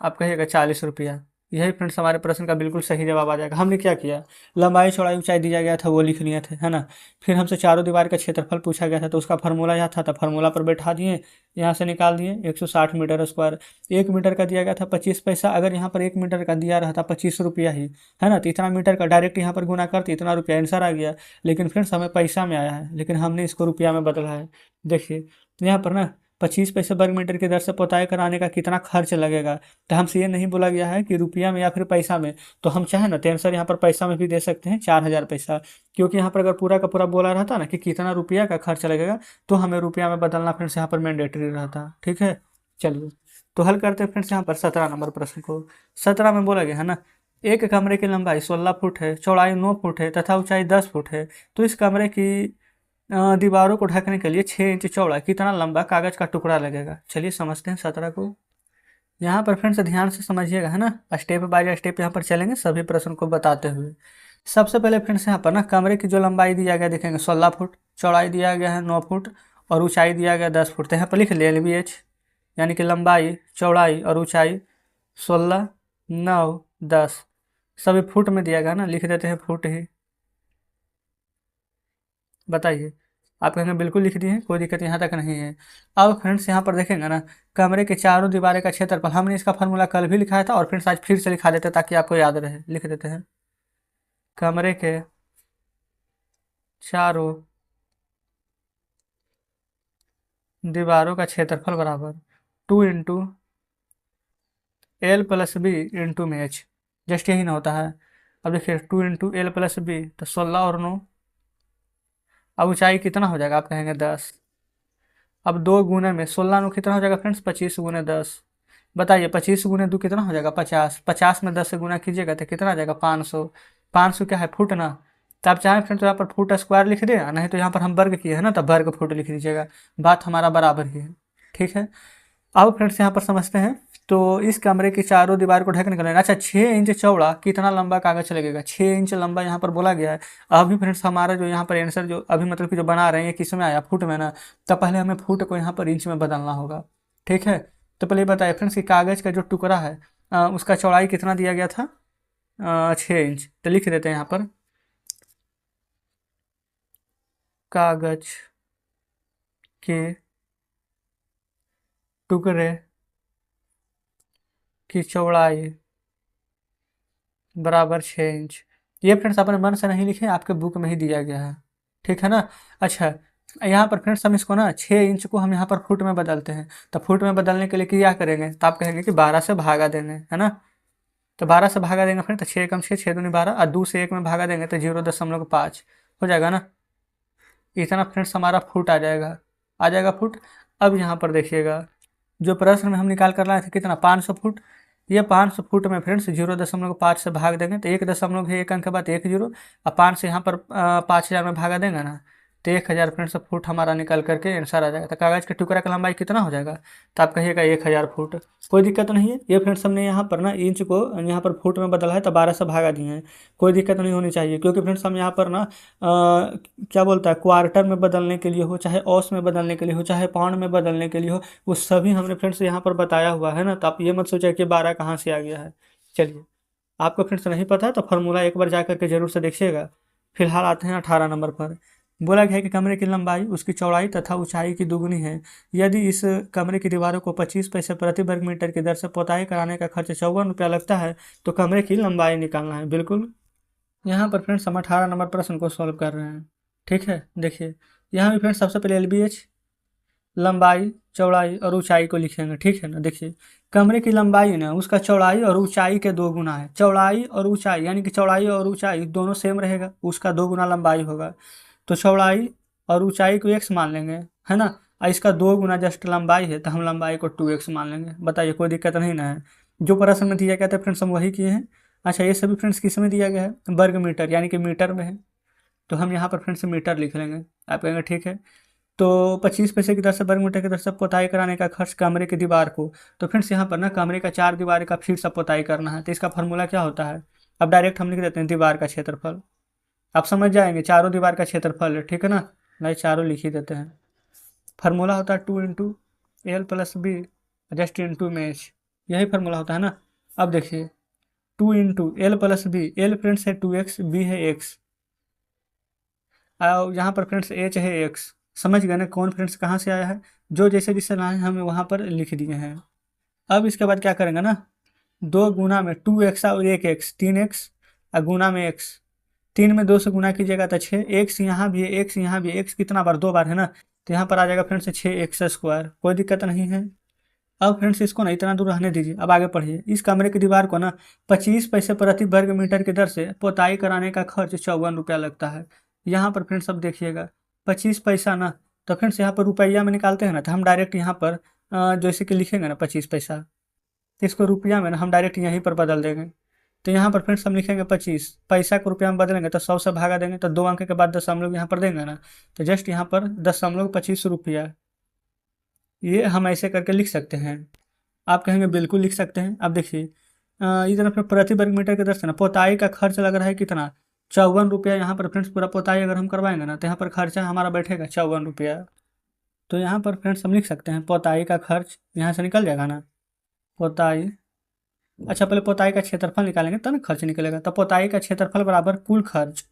आप कहिएगा 40 रुपया। यही फ्रेंड्स हमारे प्रश्न का बिल्कुल सही जवाब आ जाएगा। हमने क्या किया, लंबाई चौड़ाई ऊंचाई दिया गया था वो लिख लिए थे, है ना। फिर हमसे चारों दीवार का क्षेत्रफल पूछा गया था, तो उसका फार्मूला यहाँ था, तो फार्मूला पर बैठा दिए, यहाँ से निकाल दिए 160 मीटर स्क्वायर। 1 मीटर का दिया गया था 25 पैसा, अगर यहाँ पर 1 मीटर का दिया रहता 25 रुपया ही, है ना, तो इतना मीटर का डायरेक्ट यहाँ पर गुना करते इतना रुपया आंसर आ गया। लेकिन फ्रेंड्स हमें पैसा में आया है, लेकिन हमने इसको रुपया में बदला है। देखिए यहाँ पर ना 25 पैसे वर्ग मीटर की दर से पोताई कराने का कितना खर्च लगेगा, तो हमसे ये नहीं बोला गया है कि रुपया में या फिर पैसा में। तो हम चाहे ना तो आंसर यहाँ पर पैसा में भी दे सकते हैं, 4000 पैसा। क्योंकि यहाँ पर अगर पूरा का पूरा बोला रहता ना कि कितना रुपया का खर्च लगेगा, तो हमें रुपया में बदलना फ्रेंड्स यहाँ पर मैंडेटरी रहता। ठीक है, चलिए तो हल करते हैं फ्रेंड्स यहाँ पर 17 नंबर प्रश्न को। 17 में बोला गया है ना, एक कमरे की लंबाई 16 फुट है, चौड़ाई 9 फुट है तथा ऊंचाई 10 फुट है। तो इस कमरे की दीवारों को ढकने के लिए 6 इंच चौड़ा कितना लंबा कागज का टुकड़ा लगेगा। चलिए समझते हैं 17 को। यहाँ पर फ्रेंड्स ध्यान से समझिएगा, है ना, स्टेप बाय स्टेप यहाँ पर चलेंगे सभी प्रश्न को बताते हुए। सबसे पहले फ्रेंड्स यहाँ पर ना कमरे की जो लंबाई दिया गया देखेंगे 16 फुट, चौड़ाई दिया गया है 9 फुट और ऊंचाई दिया गया 10 फुट। तो यहाँ पर लिख लिया LBH, यानी कि लंबाई चौड़ाई और ऊंचाई 16 9 10 सभी फुट में दिया गया ना, लिख देते हैं फुट ही। बताइए, आप कहेंगे बिल्कुल लिख दिए हैं, कोई दिक्कत यहाँ तक नहीं है। अब फ्रेंड्स यहाँ पर देखेंगे ना, कमरे के चारों दीवारें का क्षेत्रफल, हमने इसका फार्मूला कल भी लिखाया था और फ्रेंड्स आज फिर से लिखा देते हैं ताकि आपको याद रहे। लिख देते हैं कमरे के चारों दीवारों का क्षेत्रफल बराबर 2 × L + B × H। जस्ट यही ना होता है। अब देखिए 2 × L + B, तो 16 और 9। अब ऊंचाई कितना हो जाएगा, आप कहेंगे 10। अब 2 गुने में 16 9 कितना हो जाएगा फ्रेंड्स, 25 गुने 10। बताइए 25 गुने 2 कितना हो जाएगा, 50। 50 में 10 से गुना कीजिएगा तो कितना आ जाएगा, 500। 500 क्या है, फुट ना। तो आप चाहें फ्रेंड्स तो यहाँ पर फुट स्क्वायर लिख दें, नहीं तो यहाँ पर हम वर्ग किए हैं ना, तो वर्ग फुट लिख दीजिएगा। बात हमारा बराबर ही है। ठीक है, अब फ्रेंड्स यहाँ पर समझते हैं। तो इस कमरे की चारों दीवार को ढकने के लिए, अच्छा 6 इंच चौड़ा कितना लंबा कागज लगेगा, 6 इंच लंबा यहाँ पर बोला गया है। अभी फ्रेंड्स हमारा जो यहाँ पर आंसर जो अभी मतलब कि जो बना रहे हैं, ये किस में आया, फुट में ना। तो पहले हमें फुट को यहाँ पर इंच में बदलना होगा। ठीक है, तो पहले बताइए फ्रेंड्स कि कागज का जो टुकड़ा है उसका चौड़ाई कितना दिया गया था, 6 इंच। तो लिख देते हैं यहाँ पर कागज के टुकड़े की चौड़ाई बराबर 6 इंच। ये फ्रेंड्स अपने मन से नहीं लिखे, आपके बुक में ही दिया गया है। ठीक है ना। अच्छा, यहाँ पर फ्रेंड्स हम इसको ना 6 इंच को हम यहाँ पर फुट में बदलते हैं। तो फुट में बदलने के लिए क्या करेंगे, तो आप कहेंगे कि 12 से भागा देंगे, है ना। तो 12 से भागा देंगे फ्रेंड, तो 6 कम 6, 6 दूनी 12, और 2 से 1 में भागा देंगे तो 0.5 हो जाएगा ना। इतना फ्रेंड्स हमारा फुट आ जाएगा, फुट। अब यहाँ पर देखिएगा, जो प्रश्न में हम निकाल कर लाए थे कितना, 500 फुट। ये 500 फुट में फ्रेंड्स 0.5 से भाग देंगे तो 1 है, 1 अंक के बाद 1 जीरो, और 5 से यहाँ पर 5000 में भागा देंगे ना, तो 1000 फ्रेंड्स फुट हमारा निकल करके आंसर आ जाएगा। तो कागज़ के टुकड़ा का लंबाई कितना हो जाएगा, तो आप कहिएगा 1000 फुट। कोई दिक्कत नहीं है। ये फ्रेंड्स हमने यहाँ पर ना इंच को यहाँ पर फुट में बदला है, तो 12 से भागा दिए हैं, कोई दिक्कत नहीं होनी चाहिए। क्योंकि फ्रेंड्स हम यहाँ पर ना क्या बोलता है, क्वार्टर में बदलने के लिए हो, चाहे औस में बदलने के लिए हो, चाहे पाउंड में बदलने के लिए हो, वो सभी हमने फ्रेंड्स यहाँ पर बताया हुआ है ना। तो आप ये मत सोचिए कि 12 कहाँ से आ गया है। चलिए, आपको फ्रेंड्स नहीं पता है तो फार्मूला एक बार जा करके जरूर से देखिएगा। फिलहाल आते हैं 18 नंबर पर। बोला गया है कि कमरे की लंबाई उसकी चौड़ाई तथा ऊंचाई की दुगुनी है। यदि इस कमरे की दीवारों को 25 पैसे प्रति वर्ग मीटर की दर से पोताई कराने का खर्च 54 रुपया लगता है, तो कमरे की लंबाई निकालना है। बिल्कुल, यहाँ पर फ्रेंड्स हम 18 नंबर प्रश्न को सॉल्व कर रहे हैं। ठीक है, देखिए यहाँ भी फ्रेंड्स सबसे पहले LBH लंबाई, चौड़ाई और ऊंचाई को लिखेंगे। ठीक है ना। देखिए, कमरे की लंबाई ना उसका चौड़ाई और ऊंचाई के 2 गुना है। चौड़ाई और ऊंचाई यानी कि चौड़ाई और ऊंचाई दोनों सेम रहेगा, उसका 2 गुना लंबाई होगा। तो चौड़ाई और ऊंचाई को x मान लेंगे, है ना। और इसका 2 गुना जस्ट लंबाई है, तो हम लंबाई को 2x मान लेंगे। बताइए, कोई दिक्कत नहीं ना है। जो प्रश्न में दिया गया था फ्रेंड्स हम वही किए हैं। अच्छा, ये सभी फ्रेंड्स किस में दिया गया है, वर्ग मीटर यानी कि मीटर में है, तो हम यहाँ पर फ्रेंड्स मीटर लिख लेंगे। आप कहेंगे ठीक है। तो 25 पैसे की दर से वर्ग मीटर की दर से पोताई कराने का खर्च कमरे की दीवार को, तो फ्रेंड्स यहाँ पर ना कमरे का 4 दीवार का फिर से पोताई करना है। तो इसका फार्मूला क्या होता है, अब डायरेक्ट हम लिख देते हैं दीवार का क्षेत्रफल। आप समझ जाएंगे, चारों दीवार का क्षेत्रफल है। ठीक है ना, नहीं चारों लिख ही देते हैं। फार्मूला होता है 2 × L + B जस्ट इंटू में H, यही फार्मूला होता है ना। अब देखिए 2 × L + B, L फ्रेंड्स है 2x, B है x, और यहाँ पर फ्रेंड्स H है x। समझ गए ना कौन फ्रेंड्स कहाँ से आया है, जो जैसे जिससे लाए हमें वहाँ पर लिख दिए हैं। अब इसके बाद क्या करेंगे ना, 2 गुना में 2x और 1x, 3x और गुना में x, 3 में 2 से गुना कीजिएगा तो 6, x यहाँ भी है, x यहाँ भी है, x कितना बार, 2 बार है ना। तो यहाँ पर आ जाएगा फ्रेंड्स 6x²। कोई दिक्कत नहीं है। अब फ्रेंड्स इसको ना इतना दूर रहने दीजिए, अब आगे पढ़िए। इस कमरे की दीवार को ना 25 पैसे प्रति वर्ग मीटर की दर से पोताई कराने का खर्च 54 रुपया लगता है। यहाँ पर फ्रेंड्स अब देखिएगा 25 पैसा ना, तो फ्रेंड्स यहाँ पर रुपया में निकालते हैं ना, तो हम डायरेक्ट यहाँ पर जैसे कि लिखेंगे ना 25 पैसा, तो इसको रुपया में ना हम डायरेक्ट यहीं पर बदल देंगे। तो यहाँ पर फ्रेंड्स हम लिखेंगे 25 पैसा को रुपया में बदलेंगे तो 100 से भागा देंगे, तो 2 अंक के बाद दशमलव यहाँ पर देंगे ना, तो जस्ट यहाँ पर 0.25 रुपया, ये हम ऐसे करके लिख सकते हैं। आप कहेंगे बिल्कुल लिख सकते हैं। अब देखिए इधर पर प्रति वर्ग मीटर के दर से ना पोताई का खर्च लग रहा है कितना, 54 रुपया। यहाँ पर फ्रेंड्स पूरा पोताई अगर हम करवाएंगे ना, तो यहाँ पर खर्चा हमारा बैठेगा 54 रुपया। तो यहाँ पर फ्रेंड्स हम लिख सकते हैं पोताई का खर्च, यहाँ से निकल जाएगा ना पोताई। अच्छा, पहले पोताई का क्षेत्रफल निकालेंगे तब ना खर्च निकलेगा। तो पोताई का क्षेत्रफल बराबर कुल खर्च,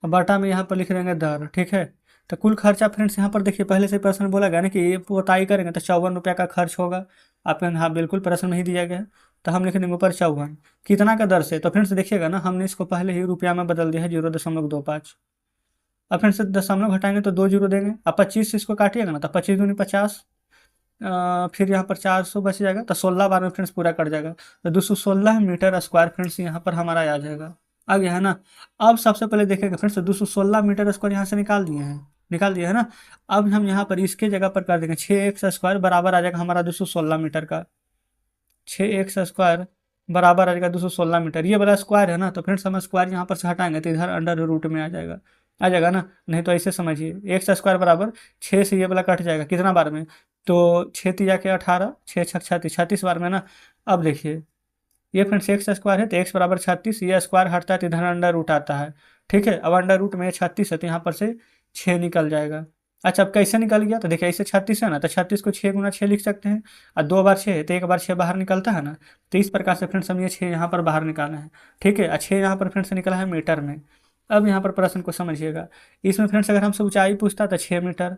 बटा में यहाँ पर लिख देंगे दर। ठीक है, तो कुल खर्चा फ्रेंड्स यहाँ पर देखिए पहले से प्रश्न बोला गया ना कि ये पोताई करेंगे तो 54 रुपया का खर्च होगा। आपके हाँ बिल्कुल प्रश्न नहीं दिया गया है, तो हम लिख देंगे ऊपर 54 कितना का दर से। तो फ्रेंड्स देखिएगा ना, हमने इसको पहले ही रुपया में बदल दिया है 0.25। अब फ्रेंड्स दशमलव घटाएंगे तो 2 जीरो देंगे। अब 25 से इसको काटिएगा ना, तो 25 दूनी 50, फिर यहाँ पर 400 बच जाएगा, तो 16 बार में फ्रेंड्स पूरा कट जाएगा। तो 216 मीटर स्क्वायर फ्रेंड्स यहाँ पर हमारा आ जाएगा। आ गया है ना। अब सबसे पहले देखेंगे फ्रेंड्स 216 मीटर स्क्वायर यहाँ से निकाल दिए हैं, निकाल दिया है ना। अब हम यहाँ पर इसके जगह पर कर देंगे 6x² बराबर आ जाएगा हमारा 216 मीटर का। 6x² बराबर आ जाएगा 216 मीटर। ये वाला स्क्वायर है ना, तो फ्रेंड्स हम स्क्वायर यहाँ पर से हटाएंगे तो इधर अंडर रूट में आ जाएगा, आ जाएगा ना। नहीं तो ऐसे समझिए x² बराबर 6 से ये वाला कट जाएगा कितना बार में, तो 6 तिया के 18, 6 छक 36, 36 बार में ना। अब देखिए ये फ्रेंड्स x² है तो x बराबर 36, ये स्क्वायर हटता है तो इधर अंडर रूट आता है। ठीक है, अब अंडर रूट में 36 है तो यहाँ पर से 6 निकल जाएगा। अच्छा, अब कैसे निकल गया, तो देखिए ऐसे 36 है ना, तो 36 को 6 गुना 6 लिख सकते हैं, और 2 बार 6 है तो 1 बार 6 बाहर निकलता है ना। तो इस प्रकार से फ्रेंड्स हम ये 6 यहाँ पर बाहर निकालना है। ठीक है, 6 यहाँ पर फ्रेंड्स निकला है मीटर में। अब यहाँ पर प्रश्न को समझिएगा, इसमें फ्रेंड्स अगर हमसे ऊंचाई पूछता तो 6 मीटर,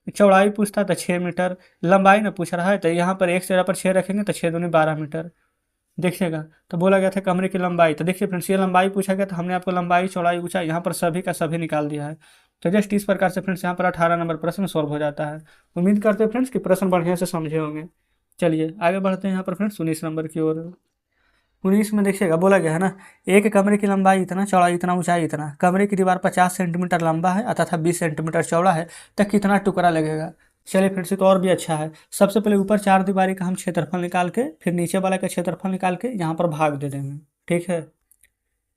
चौड़ाई पूछता तो 6 मीटर, लंबाई ना पूछ रहा है तो यहाँ पर एक जगह पर 6 रखेंगे तो 6 दूनी 12 मीटर। देखिएगा, तो बोला गया था कमरे की लंबाई, तो देखिए फ्रेंड्स ये लंबाई पूछा गया, तो हमने आपको लंबाई चौड़ाई ऊंचाई यहाँ पर सभी का सभी निकाल दिया है। तो जस्ट इस प्रकार से फ्रेंड्स यहाँ पर 18 नंबर प्रश्न सॉल्व हो जाता है। उम्मीद करते हैं फ्रेंड्स कि प्रश्न बढ़िया से समझे होंगे। चलिए आगे बढ़ते हैं यहाँ पर फ्रेंड्स 19 नंबर की ओर। 19 में देखिएगा, बोला गया है ना, एक कमरे की लंबाई इतना, चौड़ाई इतना, ऊंचाई इतना, कमरे की दीवार 50 सेंटीमीटर लंबा है तथा 20 सेंटीमीटर चौड़ा है, तो कितना टुकड़ा लगेगा। चलिए फिर से तो और भी अच्छा है। सबसे पहले ऊपर चार दीवारी का हम क्षेत्रफल निकाल के फिर नीचे वाला का क्षेत्रफल निकाल के यहाँ पर भाग दे देंगे, ठीक है।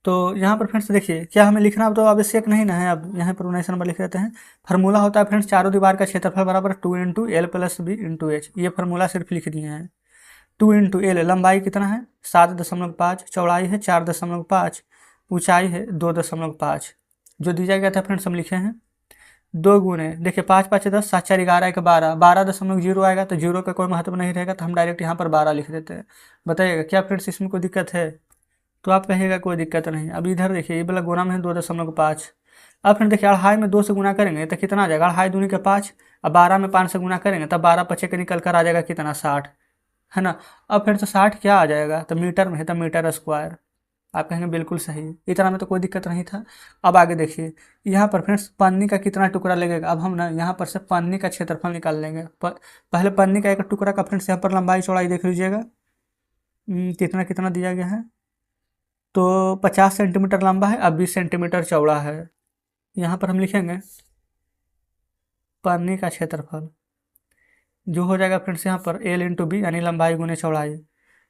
तो यहाँ पर फ्रेंड्स देखिए, क्या हमें लिखना तो आवश्यक नहीं ना है। अब यहाँ पर 19 नंबर लिख देते हैं। फार्मूला होता है फ्रेंड्स, चारों दीवार का क्षेत्रफल बराबर 2 × L + B × H। ये फार्मूला सिर्फ लिख दिए हैं। 2 × L, लंबाई कितना है 7.5, चौड़ाई है 4.5, ऊंचाई है 2.5। जो दिया गया था फ्रेंड्स हम लिखे हैं। 2 गुणे, देखिए 5 × 5 = 10, 7 × 4 = 11, 1 12, 12.0 आएगा, तो जीरो का कोई महत्व नहीं रहेगा, तो हम डायरेक्ट यहाँ पर 12 लिख देते हैं। बताइएगा क्या फ्रेंड्स इसमें कोई दिक्कत है। तो आप कहिएगा कोई दिक्कत नहीं। अब इधर देखिए ये वाला गुना में है 2.5। अब फ्रेंड देखिए अढ़ाई में 2 से गुना करेंगे तो कितना आ जाएगा, अढ़ाई दूनी के 5। अब 12 में 5 से गुना करेंगे तब 12 पचे के निकल कर आ जाएगा कितना, 60, है ना। अब फिर से 60 क्या आ जाएगा, तो मीटर में है तो मीटर स्क्वायर। आप कहेंगे बिल्कुल सही, इतना में तो कोई दिक्कत नहीं था। अब आगे देखिए यहाँ पर फ्रेंड्स पन्नी का कितना टुकड़ा लगेगा। अब हम ना यहाँ पर से पन्नी का क्षेत्रफल निकाल लेंगे। पहले पन्नी का एक टुकड़ा का फ्रेंड्स यहाँ पर लंबाई चौड़ाई देख लीजिएगा। कितना कितना दिया गया है, तो 50 सेंटीमीटर लंबा है, अब 20 सेंटीमीटर चौड़ा है। यहाँ पर हम लिखेंगे पन्नी का क्षेत्रफल जो हो जाएगा फ्रेंड्स यहाँ पर L × B, यानी लंबाई गुने चौड़ाई।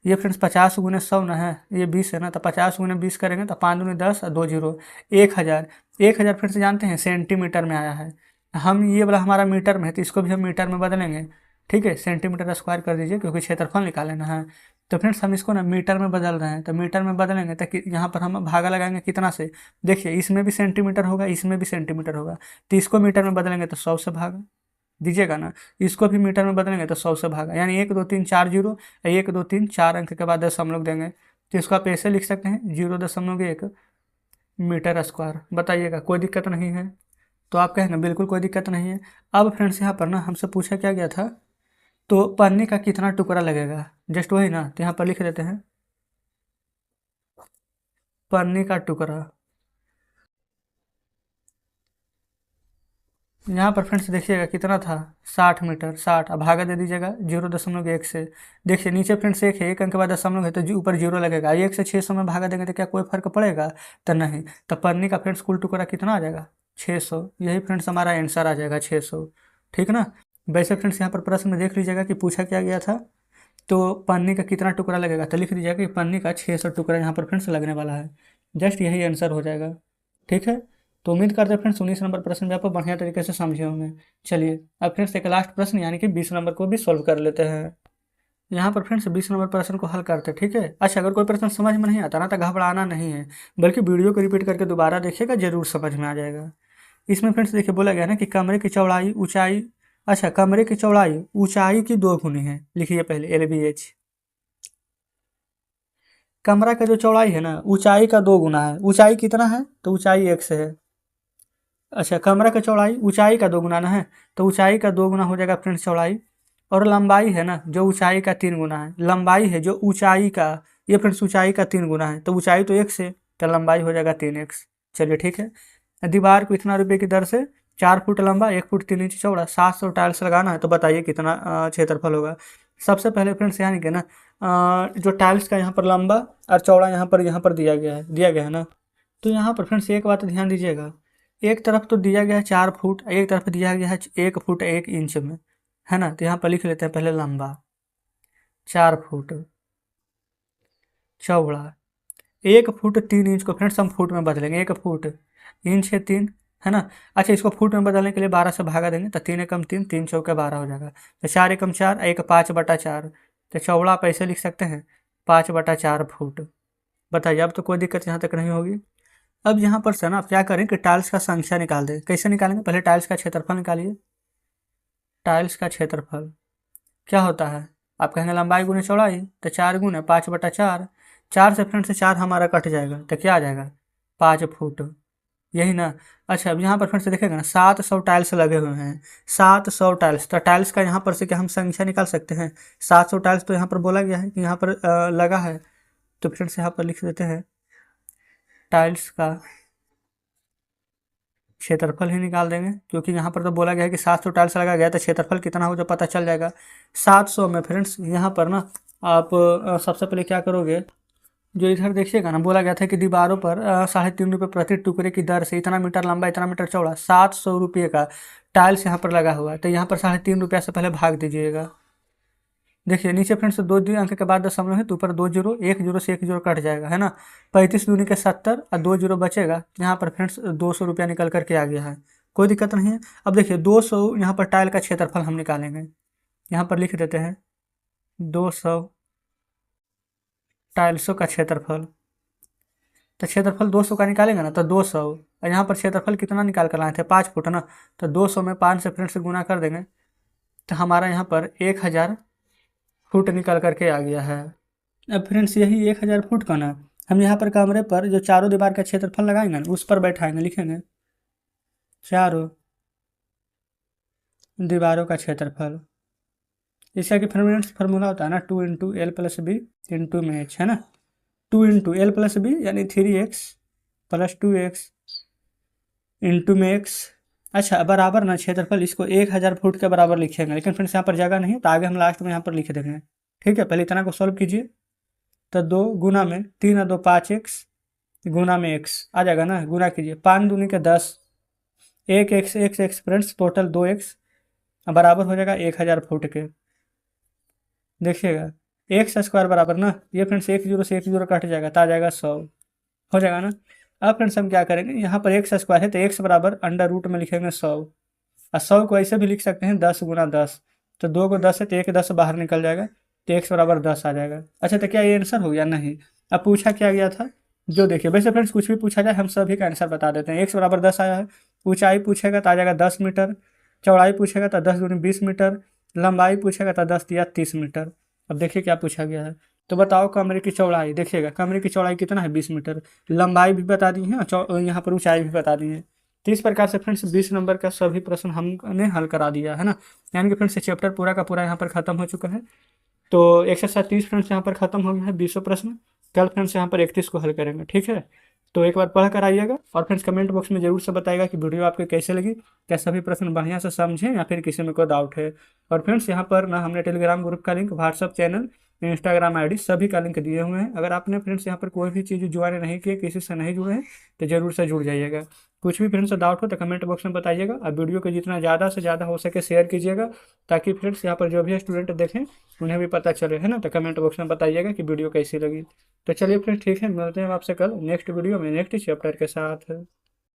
ये फ्रेंड्स 50 × 100 ना है, ये 20 है ना, तो 50 × 20 करेंगे तो 5 दूनी 10 और 2 जीरो 1000। 1000 फ्रेंड्स जानते हैं सेंटीमीटर में आया है। हम ये वाला हमारा मीटर में है तो इसको भी हम मीटर में बदलेंगे, ठीक है। सेंटीमीटर स्क्वायर कर दीजिए क्योंकि क्षेत्रफल निकालेना है। तो फ्रेंड्स हम इसको ना मीटर में बदल रहे हैं, तो मीटर में बदलेंगे तो यहाँ पर हम भागा लगाएंगे कितना से। देखिए इसमें भी सेंटीमीटर होगा, इसमें भी सेंटीमीटर होगा, तो इसको मीटर में बदलेंगे तो 100 से भागा दीजिएगा ना। इसको भी मीटर में बदलेंगे तो 100 से भागा, यानी 1 2 3 4 जीरो, 1 2 3 4 अंक के बाद 10 हम लोग देंगे, तो इसको आप ऐसे लिख सकते हैं 0.1 मीटर स्क्वायर। बताइएगा कोई दिक्कत नहीं है। तो आप कहेंगे बिल्कुल कोई दिक्कत नहीं है। अब फ्रेंड्स यहाँ पर ना हमसे पूछा क्या गया था, तो पन्नी का कितना टुकड़ा लगेगा, जस्ट वही ना, तो यहाँ पर लिख देते हैं पन्नी का टुकड़ा। यहाँ पर फ्रेंड्स देखिएगा कितना था 60 मीटर, 60। अब भागा दे दीजिएगा 0.1 से। देखिए नीचे फ्रेंड्स एक है, एक अंक के बाद दशमलव है तो ऊपर जीरो लगेगा। 1 से 600 में भागा देंगे तो क्या कोई फर्क पड़ेगा, तो नहीं। तो पन्नी का फ्रेंड्स कुल टुकड़ा कितना आ जाएगा 600। यही फ्रेंड्स हमारा आंसर आ जाएगा 600, ठीक ना। वैसे फ्रेंड्स यहाँ पर प्रश्न में देख लीजिएगा कि पूछा क्या गया था, तो पन्नी का कितना टुकड़ा लगेगा, तो लिख दीजिएगा कि पन्नी का 600 टुकड़ा यहाँ पर फ्रेंड्स लगने वाला है। जस्ट यही आंसर हो जाएगा, ठीक है। तो उम्मीद करते हैं फ्रेंड्स 19 नंबर प्रश्न भी आपको बढ़िया तरीके से समझे होंगे। चलिए अब फ्रेंड्स एक लास्ट प्रश्न यानी कि 20 नंबर को भी सॉल्व कर लेते हैं। यहाँ पर फ्रेंड्स 20 नंबर प्रश्न को हल करते हैं, ठीक है। अच्छा अगर कोई प्रश्न समझ में नहीं आता ना तो घबराना नहीं है, बल्कि वीडियो को रिपीट करके दोबारा देखिएगा, जरूर समझ में आ जाएगा। इसमें फ्रेंड्स देखिए बोला गया ना कि कमरे की चौड़ाई ऊंचाई, अच्छा कमरे की चौड़ाई ऊंचाई की 2 गुनी है। लिखिए पहले LBH, कमरा का जो चौड़ाई है ना ऊंचाई का 2 गुना है। ऊंचाई कितना है, तो ऊंचाई 1 से है। अच्छा कमरा का चौड़ाई ऊंचाई का 2 गुना ना है, तो ऊंचाई का 2 गुना हो जाएगा फ्रेंड्स चौड़ाई। और लंबाई है ना जो ऊंचाई का 3 गुना है। लंबाई है जो ऊंचाई का, ये फ्रेंड्स ऊंचाई का 3 गुना है, तो ऊंचाई तो 1 से, तो लंबाई हो जाएगा 3x। चलिए ठीक है। दीवार को इतना रुपये की दर से 4 फुट लंबा 1 फुट 3 इंच चौड़ा 700 टाइल्स लगाना है, तो बताइए कितना क्षेत्रफल होगा। सबसे पहले फ्रेंड्स यानी कि ना जो टाइल्स का यहाँ पर लंबा और चौड़ा यहाँ पर दिया गया है ना। तो यहाँ पर फ्रेंड्स एक बात ध्यान दीजिएगा, एक तरफ तो दिया गया है 4 फुट, एक तरफ दिया गया है 1 फुट 1 इंच में, है ना। तो यहाँ पर लिख लेते हैं पहले लंबा 4 फुट, चौड़ा 1 फुट 3 इंच को फ्रेंड्स हम फुट में बदलेंगे। 1 फुट इंच है 3, है ना। अच्छा इसको फुट में बदलने के लिए 12 से भागा देंगे, तो 3 एकम 3, 3 चौके 12 हो जाएगा। तो 4 एकम 4, 1 5/4। तो चौड़ा आप ऐसे लिख सकते हैं 5/4 फुट। बताइए अब तो कोई दिक्कत यहाँ तक नहीं होगी। अब यहाँ पर से ना आप क्या करें कि टाइल्स का संख्या निकाल दें। कैसे निकालेंगे, पहले टाइल्स का क्षेत्रफल निकालिए। टाइल्स का क्षेत्रफल क्या होता है, आप कहेंगे लंबाई गुने चौड़ाई, तो 4 गुने 5/4। 4 से फ्रेंड से 4 हमारा कट जाएगा, तो क्या आ जाएगा 5 फुट, यही ना। अच्छा अब यहाँ पर फ्रेंड से देखेगा ना 700 टाइल्स लगे हुए हैं, 700 टाइल्स। तो टाइल्स का यहाँ पर से क्या हम संख्या निकाल सकते हैं, 700 टाइल्स तो यहाँ पर बोला गया है कि यहाँ पर लगा है, तो फ्रेंड्स यहाँ पर लिख देते हैं टाइल्स का क्षेत्रफल ही निकाल देंगे, क्योंकि यहाँ पर तो बोला गया है कि 700 टाइल्स लगा गया, तो क्षेत्रफल कितना हो जो पता चल जाएगा। 700 में फ्रेंड्स यहाँ पर ना आप सबसे पहले क्या करोगे, जो इधर देखिएगा ना बोला गया था कि दीवारों पर 3.5 रुपये प्रति टुकड़े की दर से इतना मीटर लंबा इतना मीटर चौड़ा 700 रुपये का टाइल्स यहाँ पर लगा हुआ है। तो यहाँ पर 3.5 रुपये से पहले भाग दीजिएगा। देखिए नीचे फ्रेंड्स 2 अंक के बाद दशमलव है, तो ऊपर 2 जीरो, 1 जीरो से 1 जीरो कट जाएगा, है ना। 35 दूनी के 70 और 2 जीरो बचेगा। यहाँ पर फ्रेंड्स 200 रुपया निकल करके आ गया है, कोई दिक्कत नहीं है। अब देखिए 200 यहाँ पर टाइल का क्षेत्रफल हम निकालेंगे। यहाँ पर लिख देते हैं 200 टाइल्सों का क्षेत्रफल। तो क्षेत्रफल 200 का निकालेंगे ना, तो 200 और यहाँ पर क्षेत्रफल कितना निकाल कर लाए थे 5 फुट ना, तो 200 में 5 से फ्रेंड्स गुना कर देंगे, तो हमारा यहाँ पर 1000 फुट निकल करके आ गया है। अब फ्रेंड्स यही 1000 फुट का ना हम यहाँ पर कमरे पर जो चारों दीवार का क्षेत्रफल लगाएंगे ना उस पर बैठाएंगे, लिखेंगे चारों दीवारों का क्षेत्रफल। इसका कि फ्रेंड्स फार्मूला होता है ना 2 × L + B × में h, है ना। 2 × L + B यानी 3x + 2x में x। अच्छा बराबर ना क्षेत्रफल इसको 1000 फुट के बराबर लिखेंगे, लेकिन फ्रेंड्स यहाँ पर जगह नहीं है तो आगे हम लास्ट में यहाँ पर लिख देंगे। ठीक है, पहले इतना को सॉल्व कीजिए। तो 2 गुना में 3 और 2 5x गुना में x आ जाएगा ना, गुना कीजिए 5 दूनी के 10, 1x फ्रेंड्स टोटल 2x बराबर हो जाएगा 1000 फुट के। देखिएगा x² बराबर ना, ये फ्रेंड्स 1 जीरो से 1 जीरो कट जाएगा तो आ जाएगा 100, हो जाएगा ना। अब फ्रेंड्स हम क्या करेंगे, यहाँ पर x² है तो x बराबर अंडर रूट में लिखेंगे 100, और 100 को ऐसे भी लिख सकते हैं 10 × 10, तो 2 को 10 है तो 1 10 बाहर निकल जाएगा, तो x बराबर 10 आ जाएगा। अच्छा तो क्या ये आंसर हो गया? नहीं। अब पूछा क्या गया था, जो देखिए वैसे फ्रेंड्स कुछ भी पूछा जाए हम सभी का आंसर बता देते हैं। x बराबर 10 आया है, ऊंचाई पूछेगा तो आ जाएगा 10 मीटर, चौड़ाई पूछेगा तो 10 दूनी 20 मीटर, लंबाई पूछेगा तो 10 या 30 मीटर। अब देखिए क्या पूछा गया है, तो बताओ कमरे की चौड़ाई। देखिएगा कमरे की चौड़ाई कितना है 20 मीटर, लंबाई भी बता दी है और यहाँ पर ऊंचाई भी बता दी है। तो इस प्रकार से फ्रेंड्स 20 नंबर का सभी प्रश्न हमने हल करा दिया है ना, यानी कि फ्रेंड्स चैप्टर पूरा का पूरा यहाँ पर खत्म हो चुका है। तो एक्सरसाइज 30 फ्रेंड्स यहाँ पर खत्म हो गया है, 20 प्रश्न। कल फ्रेंड्स यहाँ पर 31 को हल करेंगे, ठीक है। तो एक बार पढ़ कर आइएगा और फ्रेंड्स कमेंट बॉक्स में जरूर से बताइएगा कि वीडियो आपको कैसे लगी, क्या सभी प्रश्न बढ़िया से समझें या फिर किसी में कोई डाउट है। और फ्रेंड्स यहाँ पर ना हमने टेलीग्राम ग्रुप का link, WhatsApp channel, Instagram ID सभी का लिंक दिए हुए हैं। अगर आपने फ्रेंड्स यहाँ पर कोई भी चीज़ ज्वाइन नहीं की, किसी से नहीं जुड़े हैं, तो जरूर से जुड़ जाइएगा। कुछ भी फ्रेंड्स डाउट हो तो कमेंट बॉक्स में बताइएगा, और वीडियो को जितना ज़्यादा से ज़्यादा हो सके शेयर कीजिएगा, ताकि फ्रेंड्स यहाँ पर जो भी स्टूडेंट देखें उन्हें भी पता चले, है ना। तो कमेंट बॉक्स में बताइएगा कि वीडियो कैसी लगी। तो चलिए फ्रेंड्स ठीक है, मिलते हैं आपसे कल नेक्स्ट वीडियो में नेक्स्ट चैप्टर के साथ।